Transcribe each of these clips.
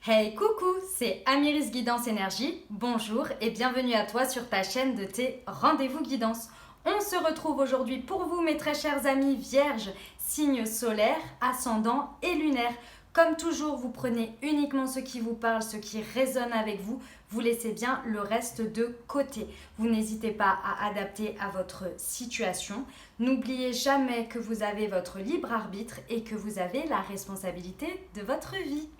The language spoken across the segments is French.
Hey coucou, c'est Amiris Guidance Énergie. Bonjour et bienvenue à toi sur ta chaîne de tes rendez-vous guidance. On se retrouve aujourd'hui pour vous mes très chers amis vierges, signes solaires, ascendants et lunaires. Comme toujours, vous prenez uniquement ce qui vous parle, ce qui résonne avec vous. Vous laissez bien le reste de côté. Vous n'hésitez pas à adapter à votre situation. N'oubliez jamais que vous avez votre libre arbitre et que vous avez la responsabilité de votre vie.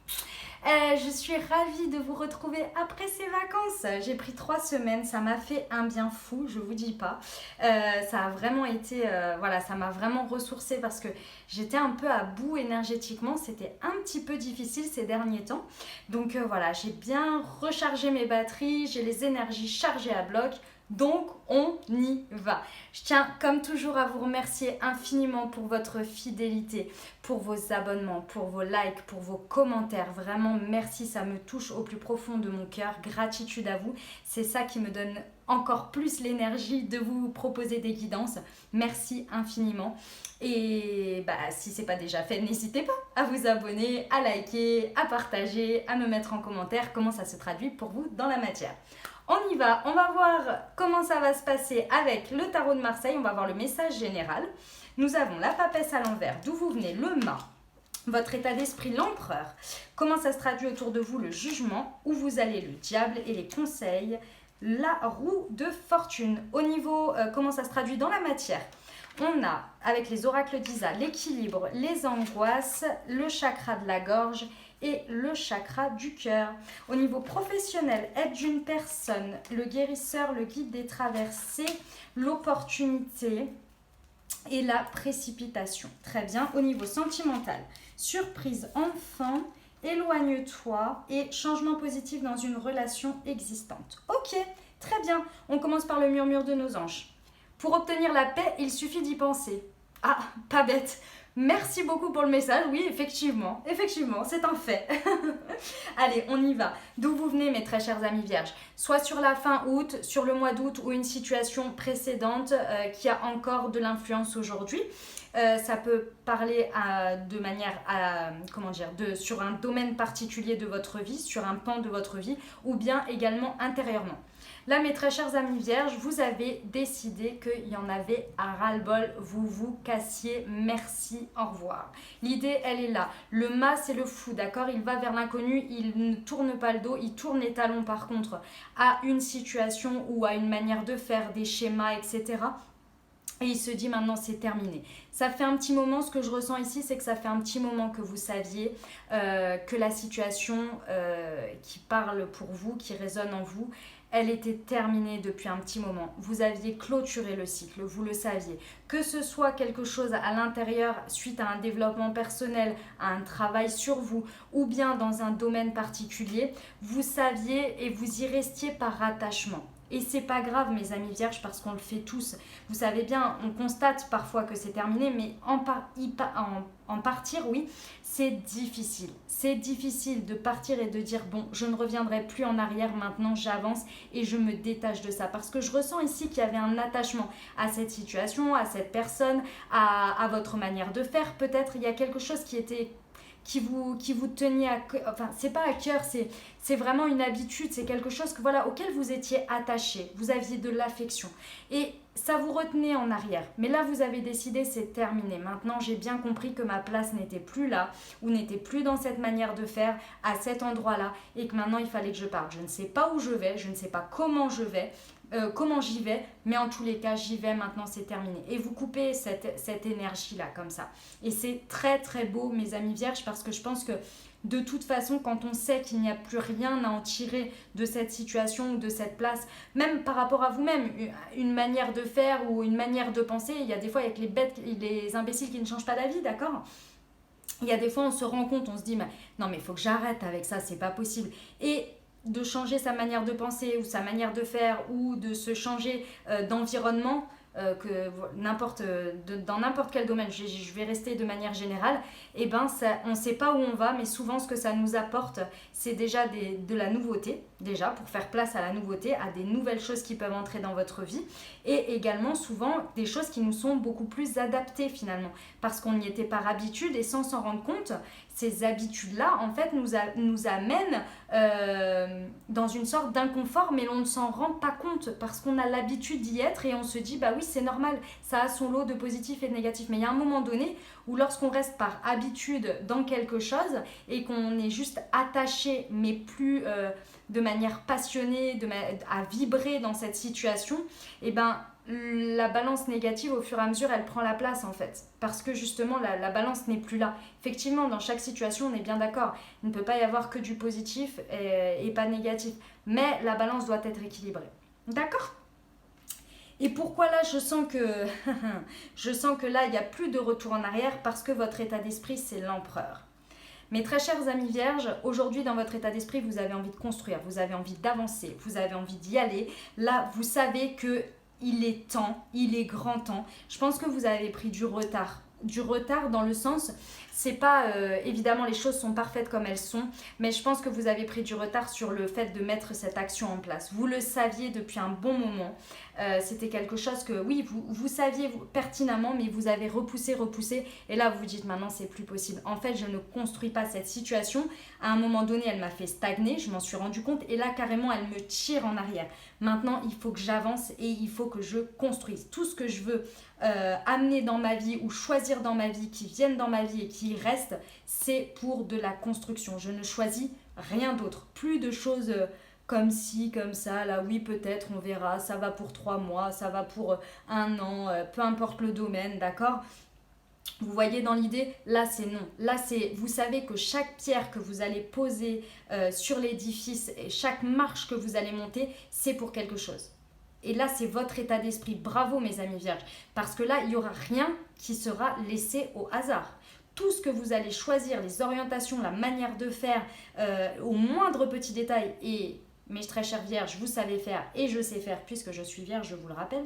Je suis ravie de vous retrouver après ces vacances. J'ai pris 3 semaines, ça m'a fait un bien fou, je vous dis pas. Ça a vraiment été, ça m'a vraiment ressourcée parce que j'étais un peu à bout énergétiquement. C'était un petit peu difficile ces derniers temps. Donc j'ai bien rechargé mes batteries, j'ai les énergies chargées à bloc. Donc, on y va. Je tiens comme toujours à vous remercier infiniment pour votre fidélité, pour vos abonnements, pour vos likes, pour vos commentaires. Vraiment, merci, ça me touche au plus profond de mon cœur. Gratitude à vous. C'est ça qui me donne encore plus l'énergie de vous proposer des guidances. Merci infiniment. Et si ce n'est pas déjà fait, n'hésitez pas à vous abonner, à liker, à partager, à me mettre en commentaire comment ça se traduit pour vous dans la matière. On y va, on va voir comment ça va se passer avec le tarot de Marseille, on va voir le message général. Nous avons la papesse à l'envers, d'où vous venez, le mât, votre état d'esprit, l'empereur. Comment ça se traduit autour de vous, le jugement, où vous allez, le diable et les conseils, la roue de fortune. Au niveau, comment ça se traduit dans la matière, on a, avec les oracles d'Isa, l'équilibre, les angoisses, le chakra de la gorge et le chakra du cœur. Au niveau professionnel, aide d'une personne, le guérisseur, le guide des traversées, l'opportunité et la précipitation. Très bien. Au niveau sentimental, surprise, enfant, éloigne-toi et changement positif dans une relation existante. Ok, très bien. On commence par le murmure de nos anges. Pour obtenir la paix, il suffit d'y penser. Ah, pas bête. Merci beaucoup pour le message. Oui, effectivement, c'est un fait. Allez, on y va. D'où vous venez, mes très chers amis vierges? Soit sur la fin août, sur le mois d'août ou une situation précédente qui a encore de l'influence aujourd'hui. Ça peut parler sur un domaine particulier de votre vie, sur un pan de votre vie, ou bien également intérieurement. Là, mes très chers amis vierges, vous avez décidé qu'il y en avait à ras-le-bol, vous vous cassiez, merci, au revoir. L'idée, elle est là. Le mât, c'est le fou, d'accord? Il va vers l'inconnu, il ne tourne pas le dos, il tourne les talons par contre à une situation ou à une manière de faire, des schémas, etc. Et il se dit maintenant c'est terminé. Ça fait un petit moment, ce que je ressens ici, c'est que ça fait un petit moment que vous saviez que la situation qui parle pour vous, qui résonne en vous, elle était terminée depuis un petit moment. Vous aviez clôturé le cycle, vous le saviez. Que ce soit quelque chose à l'intérieur suite à un développement personnel, à un travail sur vous, ou bien dans un domaine particulier, vous saviez et vous y restiez par attachement. Et c'est pas grave, mes amis vierges, parce qu'on le fait tous. Vous savez bien, on constate parfois que c'est terminé, mais en partir, oui, c'est difficile. C'est difficile de partir et de dire, bon, je ne reviendrai plus en arrière, maintenant j'avance et je me détache de ça. Parce que je ressens ici qu'il y avait un attachement à cette situation, à cette personne, à votre manière de faire. Peut-être il y a quelque chose qui vous teniez à cœur, enfin c'est pas à cœur, c'est vraiment une habitude, c'est quelque chose auquel vous étiez attaché, vous aviez de l'affection et ça vous retenait en arrière. Mais là vous avez décidé, c'est terminé. Maintenant j'ai bien compris que ma place n'était plus là ou n'était plus dans cette manière de faire à cet endroit-là et que maintenant il fallait que je parte. Je ne sais pas où je vais, je ne sais pas comment je vais, comment j'y vais, mais en tous les cas j'y vais, maintenant c'est terminé. Et vous coupez cette énergie là comme ça et c'est très très beau, mes amis vierges, parce que je pense que de toute façon, quand on sait qu'il n'y a plus rien à en tirer de cette situation ou de cette place, même par rapport à vous-même, une manière de faire ou une manière de penser, il y a des fois avec les imbéciles qui ne changent pas d'avis, d'accord? Il y a des fois on se rend compte, on se dit non mais il faut que j'arrête avec ça, c'est pas possible. Et de changer sa manière de penser ou sa manière de faire ou de se changer d'environnement, dans n'importe quel domaine, je vais rester de manière générale, et ben on ne sait pas où on va, mais souvent ce que ça nous apporte, c'est déjà de la nouveauté, déjà pour faire place à la nouveauté, à des nouvelles choses qui peuvent entrer dans votre vie, et également souvent des choses qui nous sont beaucoup plus adaptées finalement, parce qu'on y était par habitude, et sans s'en rendre compte, ces habitudes-là, en fait, nous amènent dans une sorte d'inconfort, mais on ne s'en rend pas compte parce qu'on a l'habitude d'y être et on se dit, bah oui, c'est normal, ça a son lot de positifs et de négatifs. Mais il y a un moment donné où lorsqu'on reste par habitude dans quelque chose et qu'on est juste attaché, mais plus de manière passionnée, à vibrer dans cette situation, et ben la balance négative au fur et à mesure elle prend la place en fait parce que justement la balance n'est plus là. Effectivement dans chaque situation on est bien d'accord, il ne peut pas y avoir que du positif et pas négatif, mais la balance doit être équilibrée, d'accord. Et pourquoi là je sens que là il n'y a plus de retour en arrière, parce que votre état d'esprit c'est l'empereur. Mes très chers amis vierges, aujourd'hui dans votre état d'esprit, vous avez envie de construire, vous avez envie d'avancer, vous avez envie d'y aller. Là, vous savez que il est temps, il est grand temps. Je pense que vous avez pris du retard. Du retard dans le sens, c'est pas évidemment les choses sont parfaites comme elles sont, mais je pense que vous avez pris du retard sur le fait de mettre cette action en place. Vous le saviez depuis un bon moment. C'était quelque chose que oui, vous saviez pertinemment, mais vous avez repoussé, et là vous vous dites maintenant c'est plus possible. En fait, je ne construis pas cette situation. À un moment donné, elle m'a fait stagner, je m'en suis rendu compte, et là carrément elle me tire en arrière. Maintenant, il faut que j'avance et il faut que je construise. Tout ce que je veux amener dans ma vie ou choisir dans ma vie, qui viennent dans ma vie et qui restent, c'est pour de la construction. Je ne choisis rien d'autre. Plus de choses comme ci, comme ça, là oui peut-être, on verra, ça va pour 3 mois, ça va pour 1 an, peu importe le domaine, d'accord ? Vous voyez dans l'idée, là c'est non. Là c'est, vous savez que chaque pierre que vous allez poser sur l'édifice et chaque marche que vous allez monter, c'est pour quelque chose. Et là, c'est votre état d'esprit. Bravo mes amis vierges. Parce que là, il n'y aura rien qui sera laissé au hasard. Tout ce que vous allez choisir, les orientations, la manière de faire, au moindre petit détail, et mes très chères vierges, vous savez faire et je sais faire puisque je suis vierge, je vous le rappelle.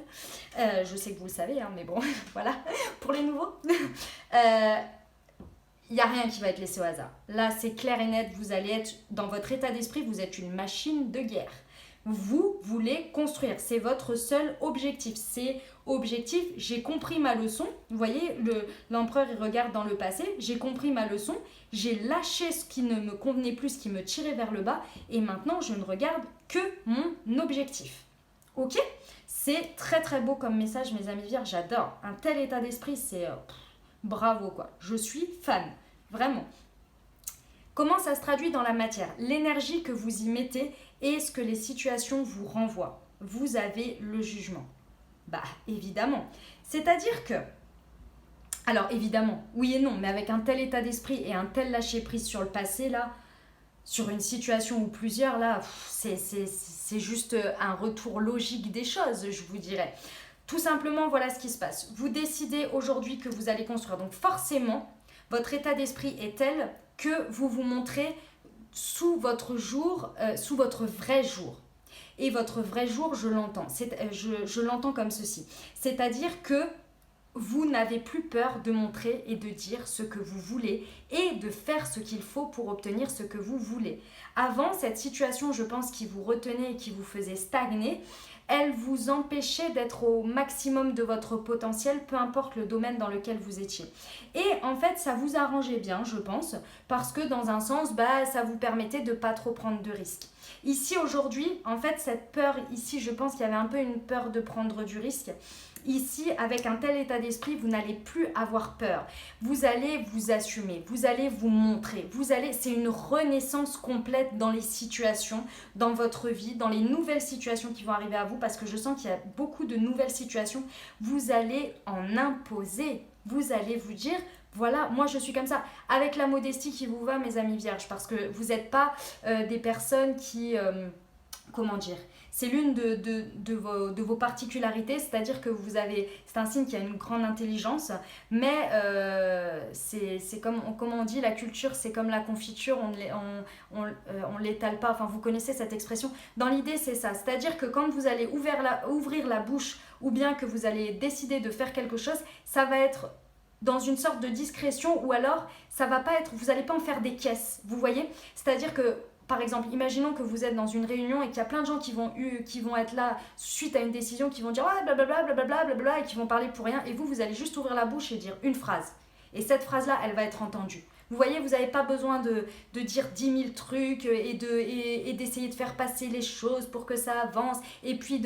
Je sais que vous le savez, hein, mais bon, voilà, pour les nouveaux. Il n'y a rien qui va être laissé au hasard. Là, c'est clair et net, vous allez être, dans votre état d'esprit, vous êtes une machine de guerre. Vous voulez construire, c'est votre seul objectif. C'est objectif, j'ai compris ma leçon. Vous voyez, l'empereur il regarde dans le passé, j'ai compris ma leçon, j'ai lâché ce qui ne me convenait plus, ce qui me tirait vers le bas, et maintenant je ne regarde que mon objectif. Ok ? C'est très très beau comme message mes amis vierges, j'adore. Un tel état d'esprit, c'est bravo quoi. Je suis fan, vraiment. Comment ça se traduit dans la matière ? L'énergie que vous y mettez et ce que les situations vous renvoient. Vous avez le jugement. Bah, évidemment. C'est-à-dire que, alors évidemment, oui et non, mais avec un tel état d'esprit et un tel lâcher-prise sur le passé, là, sur une situation ou plusieurs, là, c'est juste un retour logique des choses, je vous dirais. Tout simplement, voilà ce qui se passe. Vous décidez aujourd'hui que vous allez construire. Donc forcément, votre état d'esprit est tel que vous vous montrez sous votre jour, sous votre vrai jour. Et votre vrai jour, je l'entends. Je l'entends comme ceci. C'est-à-dire que vous n'avez plus peur de montrer et de dire ce que vous voulez et de faire ce qu'il faut pour obtenir ce que vous voulez. Avant, cette situation, je pense, qui vous retenait et qui vous faisait stagner, elle vous empêchait d'être au maximum de votre potentiel, peu importe le domaine dans lequel vous étiez. Et en fait, ça vous arrangeait bien, je pense, parce que dans un sens, ça vous permettait de ne pas trop prendre de risques. Ici, aujourd'hui, en fait, cette peur, ici, je pense qu'il y avait un peu une peur de prendre du risque. Ici, avec un tel état d'esprit, vous n'allez plus avoir peur. Vous allez vous assumer, vous allez vous montrer. C'est une renaissance complète dans les situations, dans votre vie, dans les nouvelles situations qui vont arriver à vous, parce que je sens qu'il y a beaucoup de nouvelles situations. Vous allez en imposer. Vous allez vous dire, voilà, moi je suis comme ça, avec la modestie qui vous va, mes amis vierges, parce que vous n'êtes pas des personnes qui comment dire, c'est l'une de vos particularités, c'est-à-dire que c'est un signe qui a une grande intelligence, mais c'est comme on dit, la culture c'est comme la confiture, on l'étale pas, enfin vous connaissez cette expression. Dans l'idée c'est ça, c'est-à-dire que quand vous allez ouvrir la bouche ou bien que vous allez décider de faire quelque chose, ça va être dans une sorte de discrétion ou alors ça va pas être, vous n'allez pas en faire des caisses, vous voyez, c'est-à-dire que par exemple, imaginons que vous êtes dans une réunion et qu'il y a plein de gens qui vont être là suite à une décision, qui vont dire ah, blablabla, blablabla, blablabla, et qui vont parler pour rien. Et vous allez juste ouvrir la bouche et dire une phrase. Et cette phrase-là, elle va être entendue. Vous voyez, vous n'avez pas besoin de dire 10 000 trucs et d'essayer de faire passer les choses pour que ça avance et puis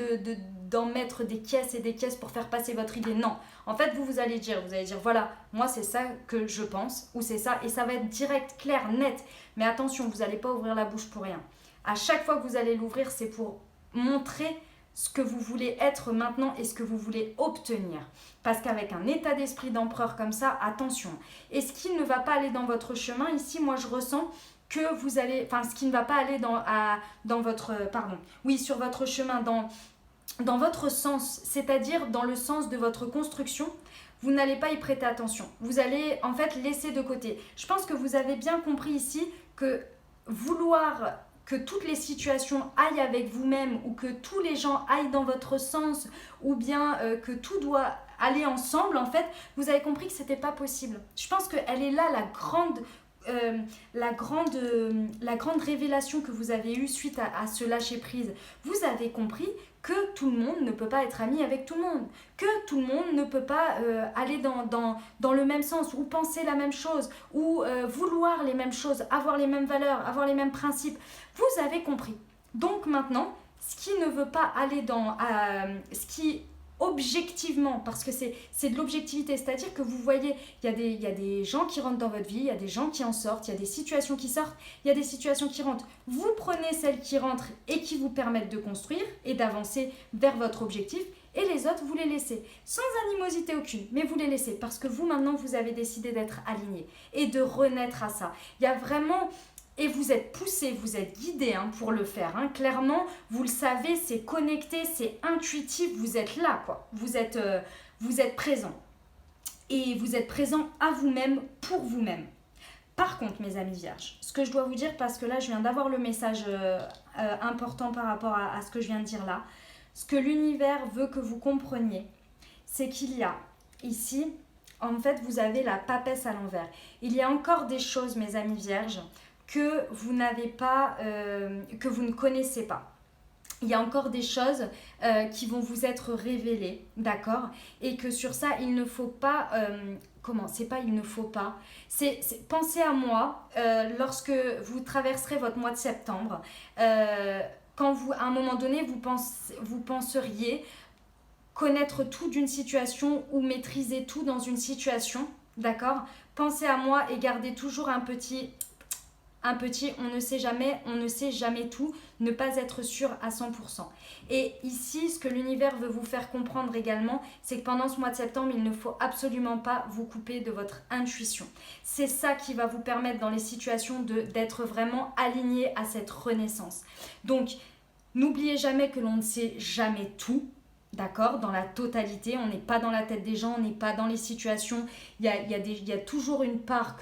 d'en mettre des caisses et des caisses pour faire passer votre idée. Non. En fait, vous allez dire voilà, moi c'est ça que je pense ou c'est ça et ça va être direct, clair, net. Mais attention, vous n'allez pas ouvrir la bouche pour rien. À chaque fois que vous allez l'ouvrir, c'est pour montrer ce que vous voulez être maintenant et ce que vous voulez obtenir. Parce qu'avec un état d'esprit d'empereur comme ça, attention. Et ce qui ne va pas aller dans votre chemin, ici, moi je ressens que vous allez, enfin ce qui ne va pas aller sur votre chemin, dans votre sens, c'est-à-dire dans le sens de votre construction, vous n'allez pas y prêter attention. Vous allez en fait laisser de côté. Je pense que vous avez bien compris ici que vouloir que toutes les situations aillent avec vous-même ou que tous les gens aillent dans votre sens ou bien que tout doit aller ensemble, en fait, vous avez compris que c'était pas possible. Je pense qu'elle est là la grande révélation que vous avez eue suite à ce lâcher-prise. Vous avez compris que tout le monde ne peut pas être ami avec tout le monde, que tout le monde ne peut pas aller dans le même sens ou penser la même chose ou vouloir les mêmes choses, avoir les mêmes valeurs, avoir les mêmes principes. Vous avez compris. Donc maintenant, ce qui ne veut pas aller ce qui objectivement, parce que c'est de l'objectivité, c'est-à-dire que vous voyez, il y a des gens qui rentrent dans votre vie, il y a des gens qui en sortent, il y a des situations qui sortent, il y a des situations qui rentrent. Vous prenez celles qui rentrent et qui vous permettent de construire et d'avancer vers votre objectif, et les autres, vous les laissez, sans animosité aucune, mais vous les laissez, parce que vous, maintenant, vous avez décidé d'être aligné et de renaître à ça. Il y a vraiment... Et vous êtes poussé, vous êtes guidé pour le faire. Clairement, vous le savez, c'est connecté, c'est intuitif, vous êtes là, quoi. Vous êtes présent. Et vous êtes présent à vous-même, pour vous-même. Par contre, mes amis vierges, ce que je dois vous dire, parce que là, je viens d'avoir le message important par rapport à ce que je viens de dire là, ce que l'univers veut que vous compreniez, c'est qu'il y a ici, en fait, vous avez la papesse à l'envers. Il y a encore des choses, mes amis vierges, que vous n'avez pas, que vous ne connaissez pas. Il y a encore des choses qui vont vous être révélées, d'accord? Et que sur ça, il ne faut pas... c'est pas il ne faut pas. Pensez à moi lorsque vous traverserez votre mois de septembre. Quand à un moment donné, vous penseriez connaître tout d'une situation ou maîtriser tout dans une situation, d'accord? Pensez à moi et gardez toujours un petit, on ne sait jamais tout, ne pas être sûr à 100%. Et ici, ce que l'univers veut vous faire comprendre également, c'est que pendant ce mois de septembre, il ne faut absolument pas vous couper de votre intuition. C'est ça qui va vous permettre dans les situations d'être vraiment aligné à cette renaissance. Donc, n'oubliez jamais que l'on ne sait jamais tout. D'accord, dans la totalité, on n'est pas dans la tête des gens, on n'est pas dans les situations. Il y a toujours une part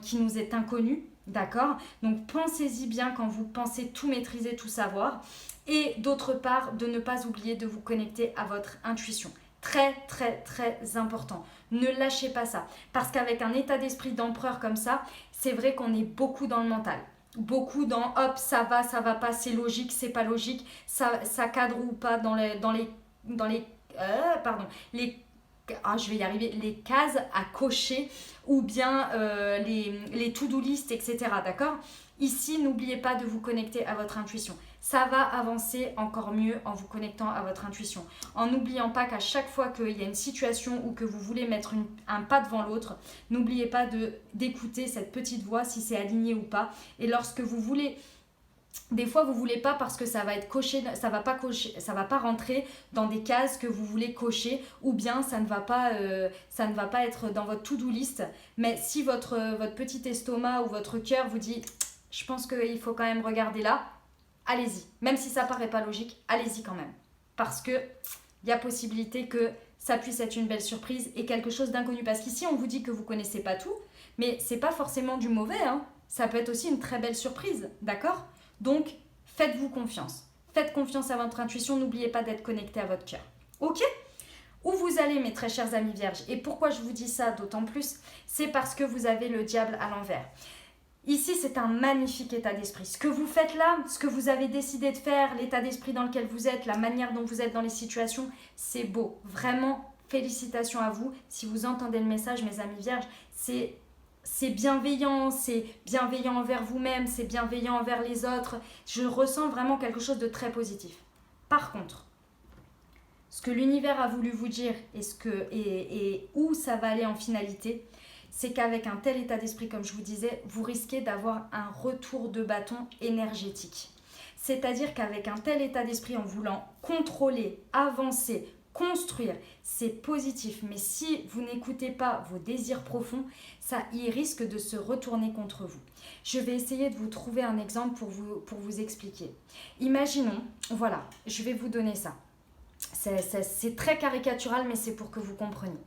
qui nous est inconnue. D'accord? Donc pensez-y bien quand vous pensez tout maîtriser, tout savoir. Et d'autre part, de ne pas oublier de vous connecter à votre intuition. Très, très, très important. Ne lâchez pas ça. Parce qu'avec un état d'esprit d'empereur comme ça, c'est vrai qu'on est beaucoup dans le mental. Beaucoup dans hop, ça va pas, c'est logique, c'est pas logique, ça cadre ou pas dans les cases à cocher ou bien les to-do list, etc. D'accord? Ici, n'oubliez pas de vous connecter à votre intuition. Ça va avancer encore mieux en vous connectant à votre intuition. En n'oubliant pas qu'à chaque fois qu'il y a une situation ou que vous voulez mettre un pas devant l'autre, n'oubliez pas d'écouter cette petite voix si c'est aligné ou pas. Et lorsque vous voulez... Des fois, vous voulez pas parce que ça va être coché, ça va pas rentrer dans des cases que vous voulez cocher, ou bien ça ne va pas être dans votre to-do list. Mais si votre petit estomac ou votre cœur vous dit, je pense qu'il faut quand même regarder là, allez-y. Même si ça paraît pas logique, allez-y quand même. Parce que il y a possibilité que ça puisse être une belle surprise et quelque chose d'inconnu. Parce qu'ici, on vous dit que vous connaissez pas tout, mais c'est pas forcément du mauvais, hein. Ça peut être aussi une très belle surprise, d'accord? Donc, faites-vous confiance. Faites confiance à votre intuition, n'oubliez pas d'être connecté à votre cœur. Ok? Où vous allez, mes très chers amis vierges, et pourquoi je vous dis ça d'autant plus, c'est parce que vous avez le diable à l'envers. Ici, c'est un magnifique état d'esprit. Ce que vous faites là, ce que vous avez décidé de faire, l'état d'esprit dans lequel vous êtes, la manière dont vous êtes dans les situations, c'est beau. Vraiment, félicitations à vous. Si vous entendez le message, mes amis vierges, c'est bienveillant envers vous-même, c'est bienveillant envers les autres. Je ressens vraiment quelque chose de très positif. Par contre, ce que l'univers a voulu vous dire et où ça va aller en finalité, c'est qu'avec un tel état d'esprit, comme je vous disais, vous risquez d'avoir un retour de bâton énergétique. C'est-à-dire qu'avec un tel état d'esprit, en voulant contrôler, avancer, construire, c'est positif. Mais si vous n'écoutez pas vos désirs profonds, il risque de se retourner contre vous. Je vais essayer de vous trouver un exemple pour vous expliquer. Imaginons, voilà, je vais vous donner ça. C'est très caricatural, mais c'est pour que vous compreniez.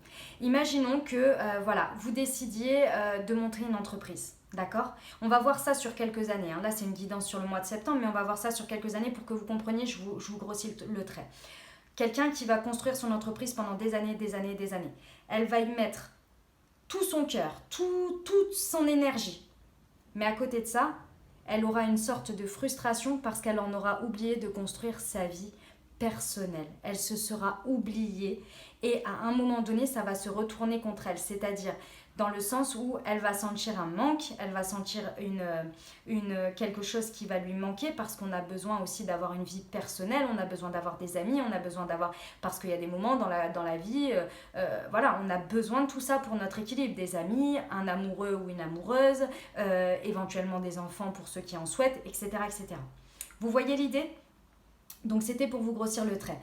Imaginons que voilà, vous décidiez de monter une entreprise. D'accord? On va voir ça sur quelques années. Hein. Là, c'est une guidance sur le mois de septembre, mais on va voir ça sur quelques années pour que vous compreniez. Je vous grossis le trait. Quelqu'un qui va construire son entreprise pendant des années. Elle va y mettre tout son cœur, toute son énergie. Mais à côté de ça, elle aura une sorte de frustration parce qu'elle en aura oublié de construire sa vie personnelle. Elle se sera oubliée et à un moment donné, ça va se retourner contre elle. C'est-à-dire dans le sens où elle va sentir un manque, elle va sentir quelque chose qui va lui manquer parce qu'on a besoin aussi d'avoir une vie personnelle, on a besoin d'avoir des amis, on a besoin d'avoir... Parce qu'il y a des moments dans la vie, voilà, on a besoin de tout ça pour notre équilibre. Des amis, un amoureux ou une amoureuse, éventuellement des enfants pour ceux qui en souhaitent, etc. etc. Vous voyez l'idée ? Donc c'était pour vous grossir le trait.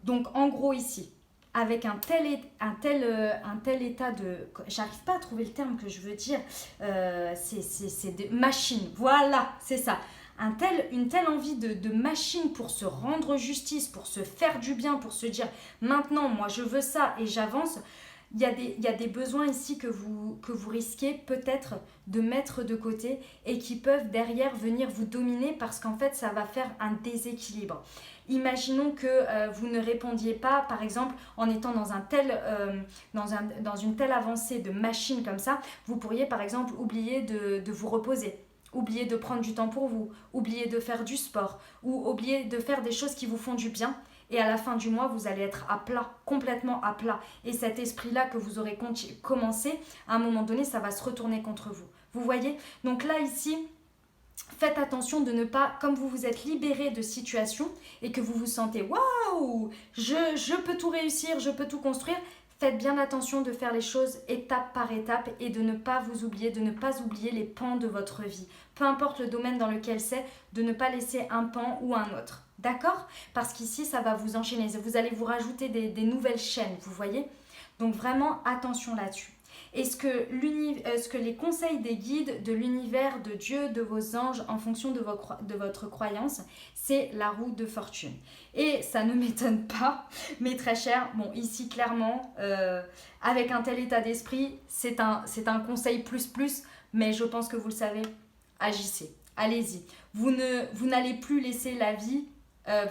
Donc en gros ici, avec un tel état de... J'arrive pas à trouver le terme que je veux dire. C'est des machines. Voilà, c'est ça. Une telle envie de machine pour se rendre justice, pour se faire du bien, pour se dire maintenant, moi je veux ça et j'avance. Il y a des besoins ici que vous risquez peut-être de mettre de côté et qui peuvent derrière venir vous dominer parce qu'en fait ça va faire un déséquilibre. Imaginons que vous ne répondiez pas, par exemple, en étant dans une telle avancée de machine comme ça, vous pourriez par exemple oublier de vous reposer. Oublier de prendre du temps pour vous, oublier de faire du sport ou oublier de faire des choses qui vous font du bien. Et à la fin du mois, vous allez être à plat, complètement à plat. Et cet esprit-là que vous aurez commencé, à un moment donné, ça va se retourner contre vous. Vous voyez? Donc là, ici, faites attention de ne pas, comme vous vous êtes libéré de situations et que vous vous sentez « Waouh, je peux tout réussir, je peux tout construire », faites bien attention de faire les choses étape par étape et de ne pas vous oublier, de ne pas oublier les pans de votre vie. Peu importe le domaine dans lequel c'est, de ne pas laisser un pan ou un autre. D'accord? Parce qu'ici, ça va vous enchaîner. Vous allez vous rajouter des nouvelles chaînes, vous voyez? Donc vraiment, attention là-dessus. Est-ce que les conseils des guides, de l'univers, de Dieu, de vos anges, en fonction de votre croyance, c'est la roue de fortune? Et ça ne m'étonne pas, mes très chers. Bon, ici, clairement, avec un tel état d'esprit, c'est un conseil plus, mais je pense que vous le savez, agissez. Allez-y. Vous n'allez plus laisser la vie...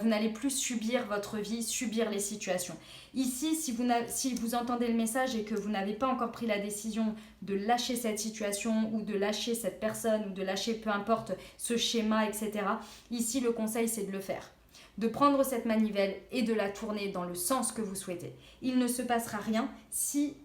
vous n'allez plus subir votre vie, subir les situations. Ici, si vous entendez le message et que vous n'avez pas encore pris la décision de lâcher cette situation ou de lâcher cette personne ou de lâcher peu importe ce schéma, etc. Ici, le conseil, c'est de le faire. De prendre cette manivelle et de la tourner dans le sens que vous souhaitez. Il ne se passera rien si...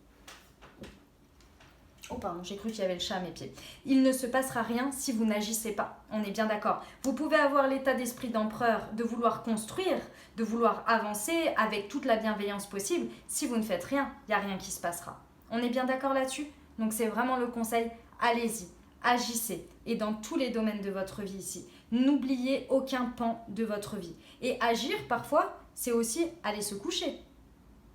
Oh pardon, j'ai cru qu'il y avait le chat à mes pieds. Il ne se passera rien si vous n'agissez pas. On est bien d'accord. Vous pouvez avoir l'état d'esprit d'empereur de vouloir construire, de vouloir avancer avec toute la bienveillance possible. Si vous ne faites rien, il n'y a rien qui se passera. On est bien d'accord là-dessus? Donc c'est vraiment le conseil. Allez-y, agissez. Et dans tous les domaines de votre vie ici. N'oubliez aucun pan de votre vie. Et agir, parfois, c'est aussi aller se coucher.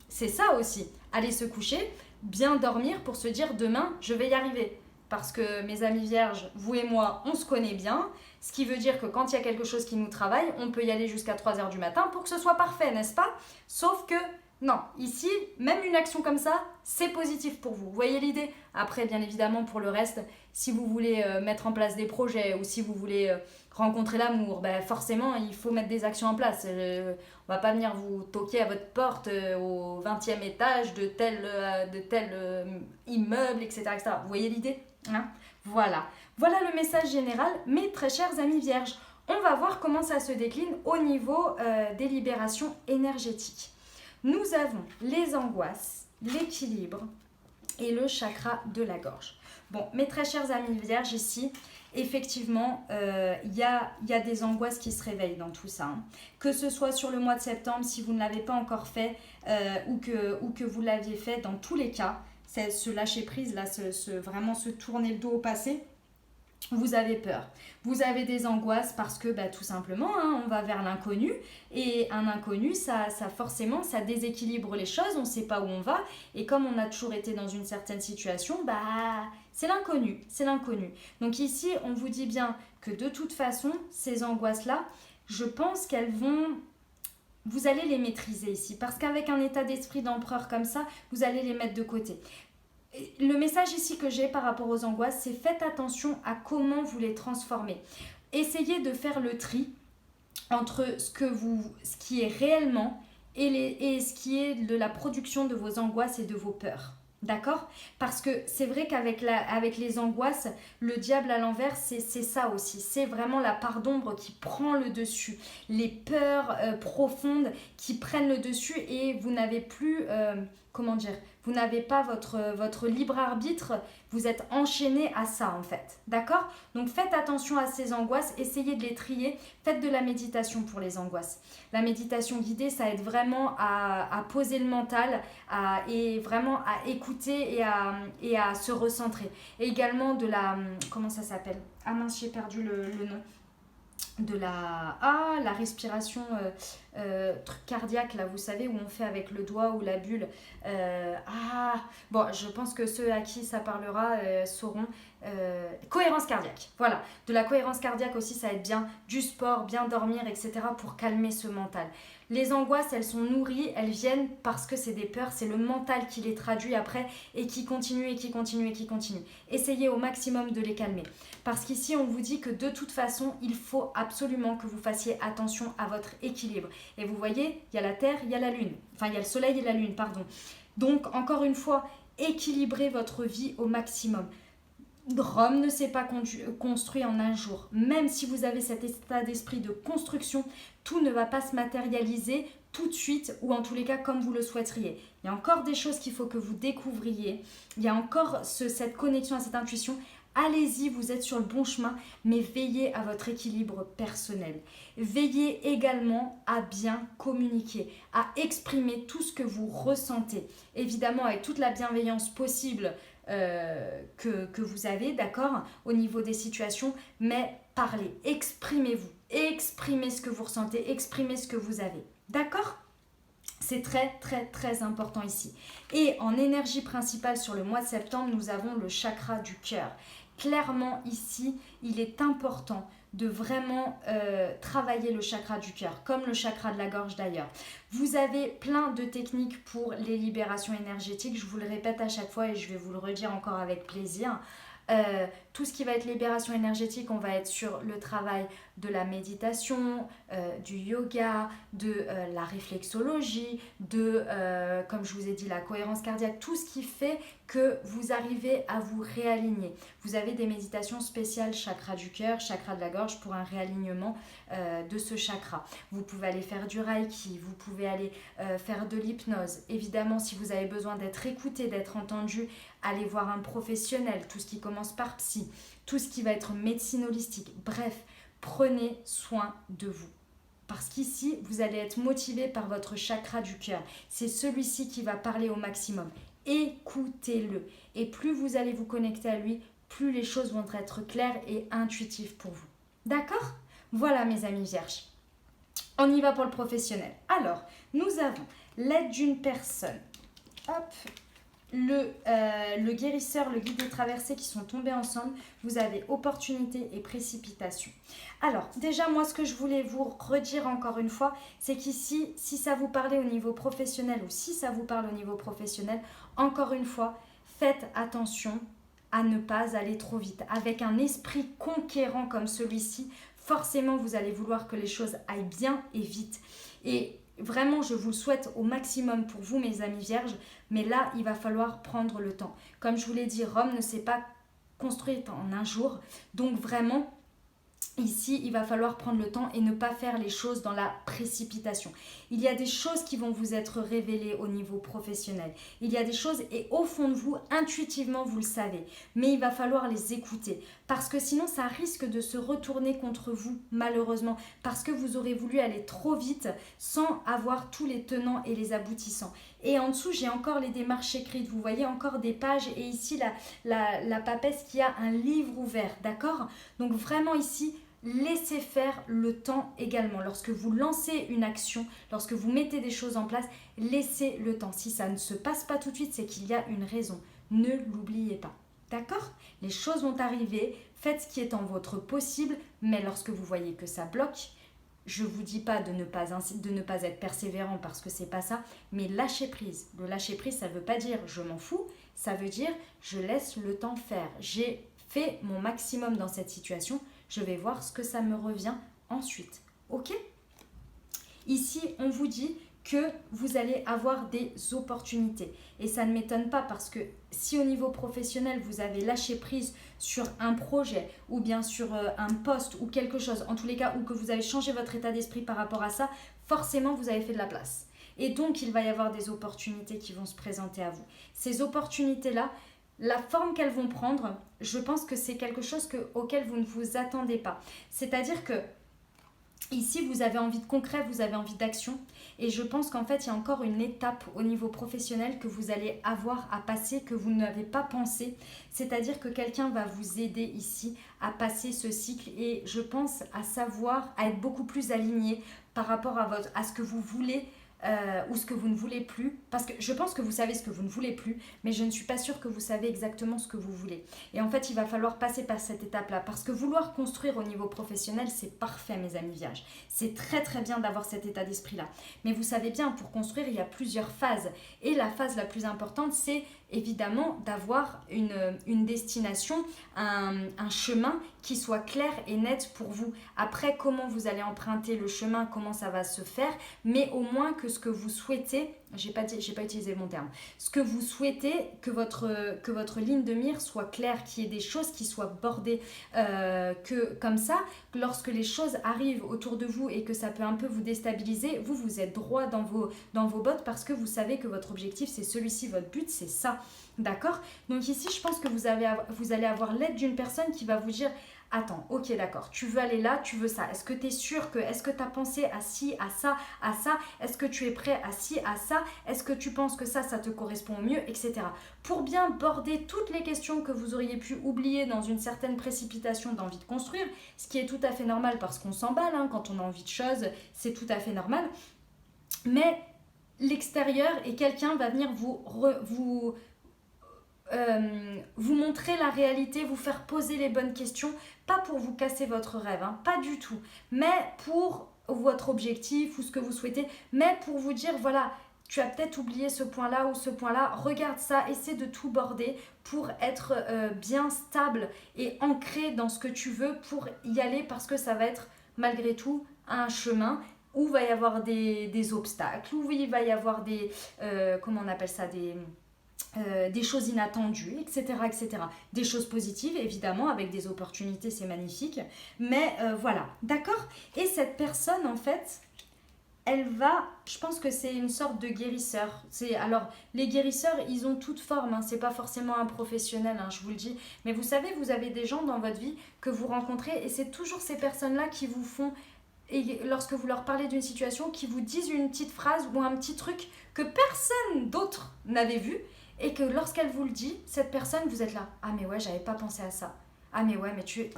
C'est ça aussi. Aller se coucher, bien dormir pour se dire demain, je vais y arriver. parce que mes amis vierges, vous et moi, on se connaît bien. Ce qui veut dire que quand il y a quelque chose qui nous travaille, on peut y aller jusqu'à 3 heures du matin pour que ce soit parfait, n'est-ce pas? Sauf que, non, ici, même une action comme ça, c'est positif pour vous. Vous voyez l'idée? Après, bien évidemment, pour le reste, si vous voulez mettre en place des projets ou si vous voulez rencontrer l'amour, ben forcément, il faut mettre des actions en place. On va pas venir vous toquer à votre porte au 20e étage de tel immeuble, etc., etc. Vous voyez l'idée, hein? Voilà. Voilà le message général, mes très chers amis vierges. On va voir comment ça se décline au niveau des libérations énergétiques. Nous avons les angoisses, l'équilibre et le chakra de la gorge. Bon, mes très chers amis vierges, ici, effectivement, il y a des angoisses qui se réveillent dans tout ça. Hein. Que ce soit sur le mois de septembre, si vous ne l'avez pas encore fait, ou que vous l'aviez fait, dans tous les cas, c'est ce lâcher prise, là, vraiment se tourner le dos au passé. Vous avez peur, vous avez des angoisses parce que tout simplement hein, on va vers l'inconnu et un inconnu ça forcément ça déséquilibre les choses, on ne sait pas où on va et comme on a toujours été dans une certaine situation, c'est l'inconnu, c'est l'inconnu. Donc ici on vous dit bien que de toute façon ces angoisses là, je pense qu'elles vont... Vous allez les maîtriser ici parce qu'avec un état d'esprit d'empereur comme ça, vous allez les mettre de côté. Le message ici que j'ai par rapport aux angoisses, c'est faites attention à comment vous les transformez. Essayez de faire le tri entre ce qui est réellement et ce qui est de la production de vos angoisses et de vos peurs. D'accord? Parce que c'est vrai qu'avec les angoisses, le diable à l'envers, c'est ça aussi. C'est vraiment la part d'ombre qui prend le dessus. Les peurs profondes qui prennent le dessus et vous n'avez plus... vous n'avez pas votre libre arbitre, vous êtes enchaîné à ça en fait, d'accord? Donc faites attention à ces angoisses, essayez de les trier, faites de la méditation pour les angoisses. La méditation guidée, ça aide vraiment à poser le mental et vraiment à écouter et à se recentrer. Et également de la... Comment ça s'appelle? Ah mince, j'ai perdu le nom. De la respiration truc cardiaque là, vous savez, où on fait avec le doigt ou la bulle. Bon, je pense que ceux à qui ça parlera sauront. Cohérence cardiaque, voilà. De la cohérence cardiaque aussi, ça aide bien. Du sport, bien dormir, etc. pour calmer ce mental. Les angoisses, elles sont nourries, elles viennent parce que c'est des peurs, c'est le mental qui les traduit après et qui continue et qui continue et qui continue. Essayez au maximum de les calmer. Parce qu'ici, on vous dit que de toute façon, il faut absolument que vous fassiez attention à votre équilibre. Et vous voyez, il y a la Terre, il y a la Lune. Enfin, il y a le Soleil et la Lune, pardon. Donc, encore une fois, équilibrez votre vie au maximum. Rome ne s'est pas construit en un jour. Même si vous avez cet état d'esprit de construction, tout ne va pas se matérialiser tout de suite ou en tous les cas comme vous le souhaiteriez. Il y a encore des choses qu'il faut que vous découvriez. Il y a encore cette connexion à cette intuition. Allez-y, vous êtes sur le bon chemin, mais veillez à votre équilibre personnel. Veillez également à bien communiquer, à exprimer tout ce que vous ressentez. Évidemment, avec toute la bienveillance possible que vous avez, d'accord, au niveau des situations, mais parlez, exprimez-vous, exprimez ce que vous ressentez, exprimez ce que vous avez, d'accord? C'est très très très important ici. Et en énergie principale sur le mois de septembre, nous avons le chakra du cœur. Clairement ici, il est important de vraiment travailler le chakra du cœur, comme le chakra de la gorge d'ailleurs. Vous avez plein de techniques pour les libérations énergétiques, je vous le répète à chaque fois et je vais vous le redire encore avec plaisir. Tout ce qui va être libération énergétique, on va être sur le travail de la méditation, du yoga, de la réflexologie, comme je vous ai dit, la cohérence cardiaque, tout ce qui fait que vous arrivez à vous réaligner. Vous avez des méditations spéciales chakra du cœur, chakra de la gorge pour un réalignement de ce chakra. Vous pouvez aller faire du reiki, vous pouvez aller faire de l'hypnose. Évidemment, si vous avez besoin d'être écouté, d'être entendu, allez voir un professionnel, tout ce qui commence par psy, tout ce qui va être médecine holistique. Bref, prenez soin de vous. Parce qu'ici, vous allez être motivé par votre chakra du cœur. C'est celui-ci qui va parler au maximum. Écoutez-le. Et plus vous allez vous connecter à lui, plus les choses vont être claires et intuitives pour vous. D'accord? Voilà mes amis vierges. On y va pour le professionnel. Alors, nous avons l'aide d'une personne. Hop. le guérisseur, le guide des traversées qui sont tombés ensemble, vous avez opportunité et précipitation. Alors, déjà, moi, ce que je voulais vous redire encore une fois, c'est qu'ici, si ça vous parlait au niveau professionnel ou si ça vous parle au niveau professionnel, encore une fois, faites attention à ne pas aller trop vite. Avec un esprit conquérant comme celui-ci, forcément, vous allez vouloir que les choses aillent bien et vite. Et vraiment, je vous le souhaite au maximum pour vous, mes amis vierges, mais là, il va falloir prendre le temps. Comme je vous l'ai dit, Rome ne s'est pas construite en un jour, donc vraiment, ici, il va falloir prendre le temps et ne pas faire les choses dans la précipitation. Il y a des choses qui vont vous être révélées au niveau professionnel. Il y a des choses et au fond de vous, intuitivement, vous le savez. Mais il va falloir les écouter parce que sinon, ça risque de se retourner contre vous, malheureusement, parce que vous aurez voulu aller trop vite sans avoir tous les tenants et les aboutissants. Et en dessous, j'ai encore les démarches écrites. Vous voyez encore des pages et ici, la papesse qui a un livre ouvert, d'accord? Donc vraiment ici, laissez faire le temps également. Lorsque vous lancez une action, lorsque vous mettez des choses en place, laissez le temps. Si ça ne se passe pas tout de suite, c'est qu'il y a une raison. Ne l'oubliez pas. D'accord? Les choses vont arriver, faites ce qui est en votre possible, mais lorsque vous voyez que ça bloque, je ne vous dis pas de ne pas être persévérant parce que c'est pas ça, mais lâcher prise. Le lâcher prise, ça ne veut pas dire je m'en fous, ça veut dire je laisse le temps faire. J'ai fait mon maximum dans cette situation, je vais voir ce que ça me revient ensuite. Ok? Ici, on vous dit que vous allez avoir des opportunités. Et ça ne m'étonne pas parce que si au niveau professionnel, vous avez lâché prise sur un projet ou bien sur un poste ou quelque chose, en tous les cas, ou que vous avez changé votre état d'esprit par rapport à ça, forcément, vous avez fait de la place. Et donc, il va y avoir des opportunités qui vont se présenter à vous. Ces opportunités-là, la forme qu'elles vont prendre, je pense que c'est quelque chose auquel vous ne vous attendez pas. C'est-à-dire que ici, vous avez envie de concret, vous avez envie d'action. Et je pense qu'en fait, il y a encore une étape au niveau professionnel que vous allez avoir à passer que vous n'avez pas pensé. C'est-à-dire que quelqu'un va vous aider ici à passer ce cycle. Et je pense à être beaucoup plus aligné par rapport à ce que vous voulez ou ce que vous ne voulez plus. Parce que je pense que vous savez ce que vous ne voulez plus, mais je ne suis pas sûre que vous savez exactement ce que vous voulez. Et en fait, il va falloir passer par cette étape-là. Parce que vouloir construire au niveau professionnel, c'est parfait, mes amis vierges. C'est très très bien d'avoir cet état d'esprit-là. Mais vous savez bien, pour construire, il y a plusieurs phases. Et la phase la plus importante, c'est évidemment d'avoir une destination, un chemin qui soit clair et net pour vous. Après, comment vous allez emprunter le chemin, comment ça va se faire, mais au moins que ce que vous souhaitez, j'ai pas utilisé le bon terme, ce que vous souhaitez, que votre ligne de mire soit claire, qu'il y ait des choses qui soient bordées, que comme ça, lorsque les choses arrivent autour de vous et que ça peut un peu vous déstabiliser, vous êtes droit dans vos bottes parce que vous savez que votre objectif c'est celui-ci, votre but c'est ça, d'accord? Donc ici je pense que vous allez avoir l'aide d'une personne qui va vous dire: attends, ok d'accord, tu veux aller là, tu veux ça, est-ce que tu es sûr que, est-ce que tu as pensé à ci, à ça, est-ce que tu es prêt à ci, à ça, est-ce que tu penses que ça te correspond au mieux, etc. Pour bien border toutes les questions que vous auriez pu oublier dans une certaine précipitation d'envie de construire, ce qui est tout à fait normal parce qu'on s'emballe, quand on a envie de choses, c'est tout à fait normal, mais l'extérieur et quelqu'un va venir vous montrer la réalité, vous faire poser les bonnes questions, pas pour vous casser votre rêve, pas du tout, mais pour votre objectif ou ce que vous souhaitez, mais pour vous dire voilà, tu as peut-être oublié ce point-là ou ce point-là, regarde ça, essaie de tout border pour être bien stable et ancré dans ce que tu veux pour y aller parce que ça va être malgré tout un chemin où il va y avoir des obstacles, où il va y avoir comment on appelle ça, des choses inattendues, etc., etc. Des choses positives, évidemment, avec des opportunités, c'est magnifique. Mais voilà, d'accord? Et cette personne, en fait, je pense que c'est une sorte de guérisseur. Alors, les guérisseurs, ils ont toute forme, c'est pas forcément un professionnel, je vous le dis. Mais vous savez, vous avez des gens dans votre vie que vous rencontrez et c'est toujours ces personnes-là qui vous font... Et lorsque vous leur parlez d'une situation, qui vous disent une petite phrase ou un petit truc que personne d'autre n'avait vu, et que lorsqu'elle vous le dit, cette personne, vous êtes là, ah mais ouais, j'avais pas pensé à ça. Ah mais ouais, mais tu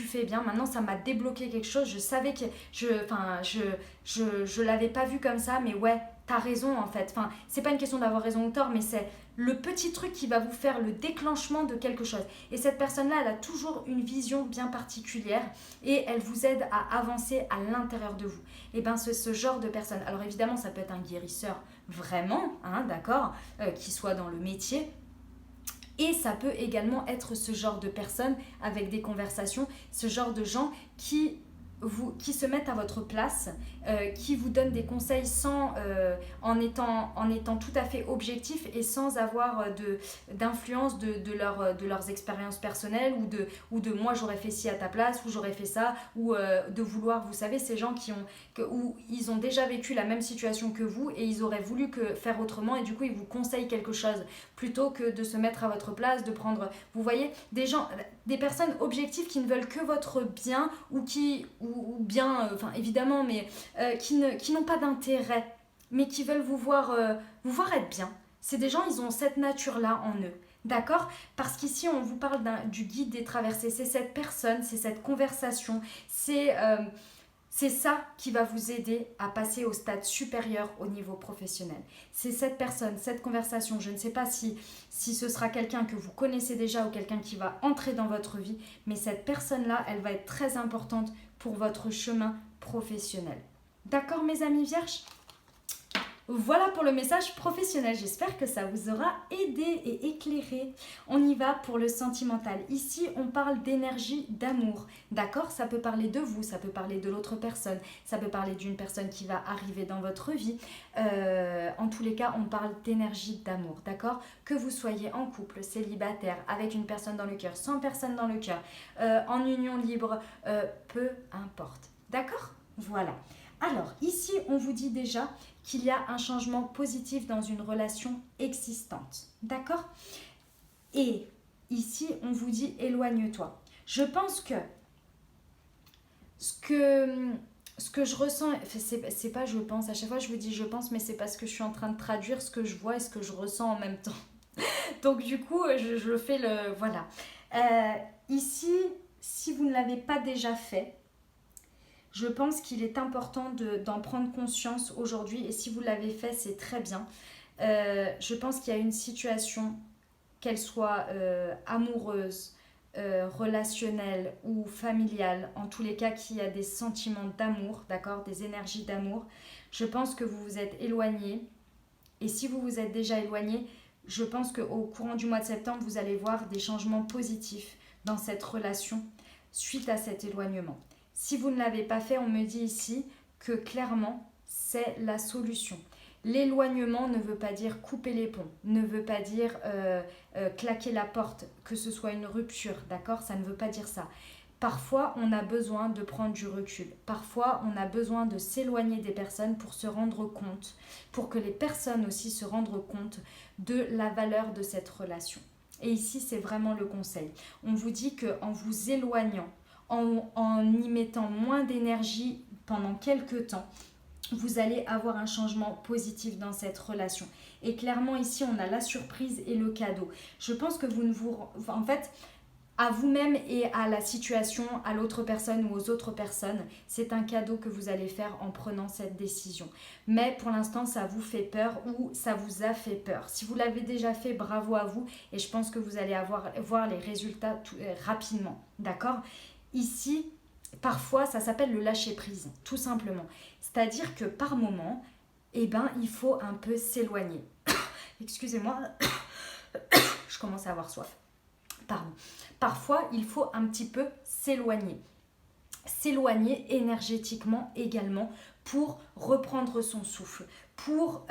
fais bien, maintenant ça m'a débloqué quelque chose, je savais que, je l'avais pas vu comme ça, mais ouais, t'as raison en fait. Enfin, c'est pas une question d'avoir raison ou tort, mais c'est le petit truc qui va vous faire le déclenchement de quelque chose. Et cette personne-là, elle a toujours une vision bien particulière et elle vous aide à avancer à l'intérieur de vous. Et ben ce genre de personne, alors évidemment ça peut être un guérisseur vraiment, hein, d'accord, qui soit dans le métier, et ça peut également être ce genre de personnes avec des conversations, ce genre de gens qui se mettent à votre place, qui vous donnent des conseils en étant tout à fait objectif et sans avoir d'influence de leurs expériences personnelles ou de moi j'aurais fait ci à ta place ou j'aurais fait ça ou de vouloir, vous savez, ces gens où ils ont déjà vécu la même situation que vous et ils auraient voulu faire autrement et du coup ils vous conseillent quelque chose plutôt que de se mettre à votre place, de prendre, vous voyez, des personnes objectives qui ne veulent que votre bien ou bien, enfin évidemment, mais qui n'ont pas d'intérêt, mais qui veulent vous voir être bien. C'est des gens, ils ont cette nature-là en eux. D'accord? Parce qu'ici, on vous parle du guide des traversées. C'est cette personne, c'est cette conversation, c'est ça qui va vous aider à passer au stade supérieur au niveau professionnel. C'est cette personne, cette conversation. Je ne sais pas si ce sera quelqu'un que vous connaissez déjà ou quelqu'un qui va entrer dans votre vie, mais cette personne-là, elle va être très importante pour votre chemin professionnel. D'accord, mes amis vierges? Voilà pour le message professionnel. J'espère que ça vous aura aidé et éclairé. On y va pour le sentimental. Ici, on parle d'énergie, d'amour. D'accord? Ça peut parler de vous, ça peut parler de l'autre personne, ça peut parler d'une personne qui va arriver dans votre vie. En tous les cas, on parle d'énergie, d'amour. D'accord? Que vous soyez en couple, célibataire, avec une personne dans le cœur, sans personne dans le cœur, en union libre, peu importe. D'accord? Voilà. Alors, ici, on vous dit déjà qu'il y a un changement positif dans une relation existante. D'accord? Et ici, on vous dit éloigne-toi. Je pense que ce que je ressens, c'est pas je pense, à chaque fois je vous dis je pense, mais c'est parce que je suis en train de traduire ce que je vois et ce que je ressens en même temps. Donc du coup, je fais le... Voilà. Ici, si vous ne l'avez pas déjà fait, je pense qu'il est important d'en prendre conscience aujourd'hui et si vous l'avez fait, c'est très bien. Je pense qu'il y a une situation, qu'elle soit amoureuse, relationnelle ou familiale, en tous les cas qui a des sentiments d'amour, d'accord, des énergies d'amour. Je pense que vous vous êtes éloigné et si vous vous êtes déjà éloigné, je pense qu'au courant du mois de septembre, vous allez voir des changements positifs dans cette relation suite à cet éloignement. Si vous ne l'avez pas fait, on me dit ici que clairement, c'est la solution. L'éloignement ne veut pas dire couper les ponts, ne veut pas dire claquer la porte, que ce soit une rupture, d'accord? Ça ne veut pas dire ça. Parfois, on a besoin de prendre du recul. Parfois, on a besoin de s'éloigner des personnes pour se rendre compte, pour que les personnes aussi se rendent compte de la valeur de cette relation. Et ici, c'est vraiment le conseil. On vous dit qu'en vous éloignant, en y mettant moins d'énergie pendant quelques temps, vous allez avoir un changement positif dans cette relation. Et clairement, ici, on a la surprise et le cadeau. Je pense que vous ne vous... En fait, à vous-même et à la situation, à l'autre personne ou aux autres personnes, c'est un cadeau que vous allez faire en prenant cette décision. Mais pour l'instant, ça vous fait peur ou ça vous a fait peur. Si vous l'avez déjà fait, bravo à vous et je pense que vous allez voir les résultats rapidement. D'accord ? Ici, parfois, ça s'appelle le lâcher-prise, tout simplement. C'est-à-dire que par moment, eh ben, il faut un peu s'éloigner. Excusez-moi, je commence à avoir soif. Pardon. Parfois, il faut un petit peu s'éloigner. S'éloigner énergétiquement également pour reprendre son souffle, pour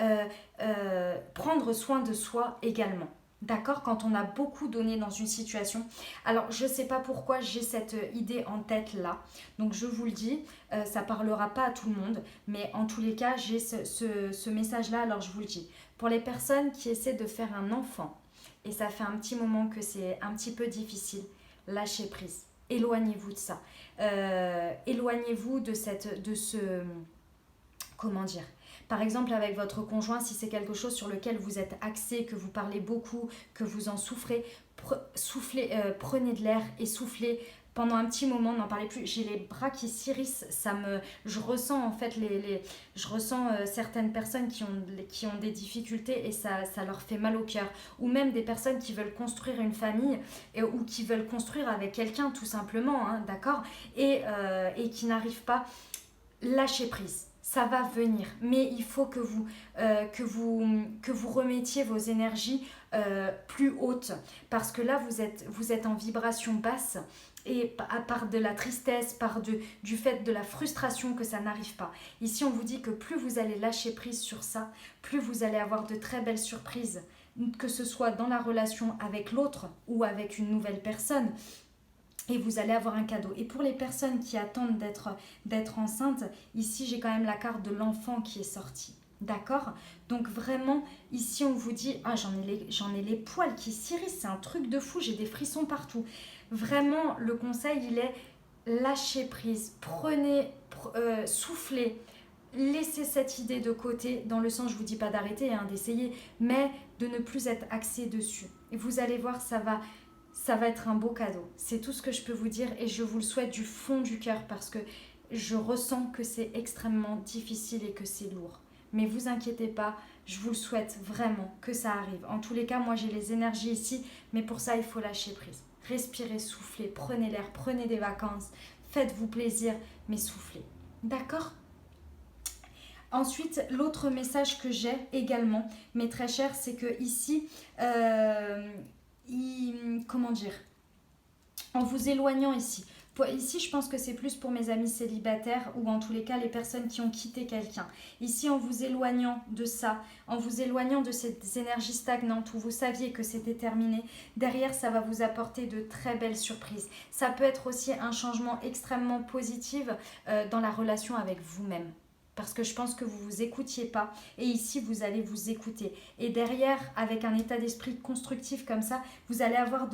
prendre soin de soi également. D'accord? Quand on a beaucoup donné dans une situation. Alors, je ne sais pas pourquoi j'ai cette idée en tête là. Donc, je vous le dis, ça ne parlera pas à tout le monde. Mais en tous les cas, j'ai ce message-là, alors je vous le dis. Pour les personnes qui essaient de faire un enfant, et ça fait un petit moment que c'est un petit peu difficile, lâchez prise. Éloignez-vous de ça. Éloignez-vous de ce... Comment dire ? Par exemple, avec votre conjoint, si c'est quelque chose sur lequel vous êtes axé, que vous parlez beaucoup, que vous en souffrez, Soufflez, prenez de l'air et soufflez pendant un petit moment, n'en parlez plus. J'ai les bras qui s'irrissent, je ressens en fait je ressens certaines personnes qui ont des difficultés et ça leur fait mal au cœur. Ou même des personnes qui veulent construire une famille ou qui veulent construire avec quelqu'un tout simplement, hein, d'accord, et qui n'arrivent pas. Lâchez prise. Ça va venir, mais il faut que vous remettiez vos énergies plus hautes, parce que là vous êtes en vibration basse, et à part de la tristesse, du fait de la frustration que ça n'arrive pas. Ici on vous dit que plus vous allez lâcher prise sur ça, plus vous allez avoir de très belles surprises, que ce soit dans la relation avec l'autre ou avec une nouvelle personne. Et vous allez avoir un cadeau. Et pour les personnes qui attendent d'être enceintes, ici j'ai quand même la carte de l'enfant qui est sortie. D'accord? Donc vraiment, ici on vous dit, ah j'en ai les poils qui s'irrissent, c'est un truc de fou, j'ai des frissons partout. Vraiment, le conseil il est lâchez prise, soufflez, laissez cette idée de côté, dans le sens, je vous dis pas d'arrêter, hein, d'essayer, mais de ne plus être axé dessus. Et vous allez voir, ça va être un beau cadeau. C'est tout ce que je peux vous dire et je vous le souhaite du fond du cœur parce que je ressens que c'est extrêmement difficile et que c'est lourd. Mais vous inquiétez pas, je vous le souhaite vraiment que ça arrive. En tous les cas, moi j'ai les énergies ici, mais pour ça il faut lâcher prise. Respirez, soufflez, prenez l'air, prenez des vacances, faites-vous plaisir, mais soufflez. D'accord ? Ensuite, l'autre message que j'ai également, mes très chers, c'est que ici, comment dire, en vous éloignant ici, je pense que c'est plus pour mes amis célibataires ou en tous les cas les personnes qui ont quitté quelqu'un. Ici, en vous éloignant de ça, en vous éloignant de ces énergies stagnantes où vous saviez que c'était terminé, derrière ça va vous apporter de très belles surprises. Ça peut être aussi un changement extrêmement positif dans la relation avec vous-même. Parce que je pense que vous ne vous écoutiez pas et ici vous allez vous écouter. Et derrière, avec un état d'esprit constructif comme ça, vous allez avoir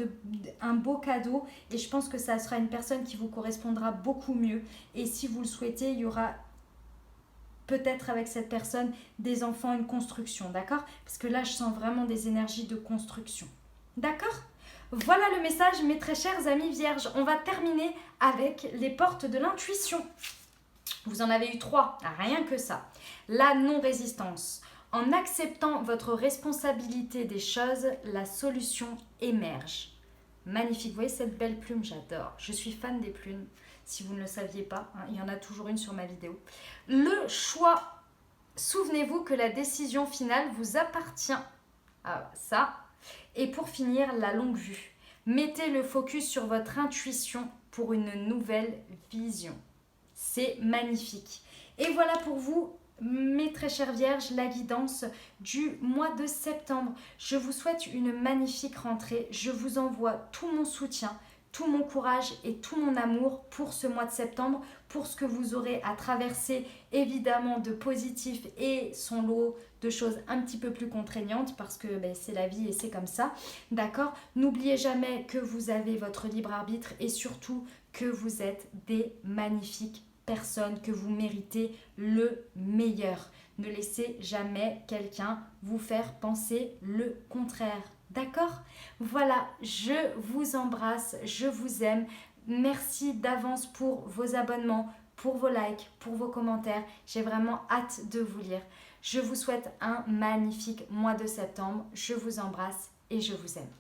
un beau cadeau et je pense que ça sera une personne qui vous correspondra beaucoup mieux. Et si vous le souhaitez, il y aura peut-être avec cette personne des enfants, une construction, d'accord? Parce que là, je sens vraiment des énergies de construction. D'accord? Voilà le message, mes très chers amis vierges. On va terminer avec les portes de l'intuition. Vous en avez eu 3, rien que ça. La non-résistance. En acceptant votre responsabilité des choses, la solution émerge. Magnifique, vous voyez cette belle plume, j'adore. Je suis fan des plumes, si vous ne le saviez pas, hein, il y en a toujours une sur ma vidéo. Le choix. Souvenez-vous que la décision finale vous appartient. Ah, ça. Et pour finir, la longue vue. Mettez le focus sur votre intuition pour une nouvelle vision. C'est magnifique. Et voilà pour vous, mes très chères vierges, la guidance du mois de septembre. Je vous souhaite une magnifique rentrée. Je vous envoie tout mon soutien, tout mon courage et tout mon amour pour ce mois de septembre, pour ce que vous aurez à traverser, évidemment de positif et son lot de choses un petit peu plus contraignantes parce que c'est la vie et c'est comme ça. D'accord ? N'oubliez jamais que vous avez votre libre arbitre et surtout que vous êtes des magnifiques personnes, que vous méritez le meilleur. Ne laissez jamais quelqu'un vous faire penser le contraire. D'accord? Voilà, je vous embrasse, je vous aime. Merci d'avance pour vos abonnements, pour vos likes, pour vos commentaires. J'ai vraiment hâte de vous lire. Je vous souhaite un magnifique mois de septembre. Je vous embrasse et je vous aime.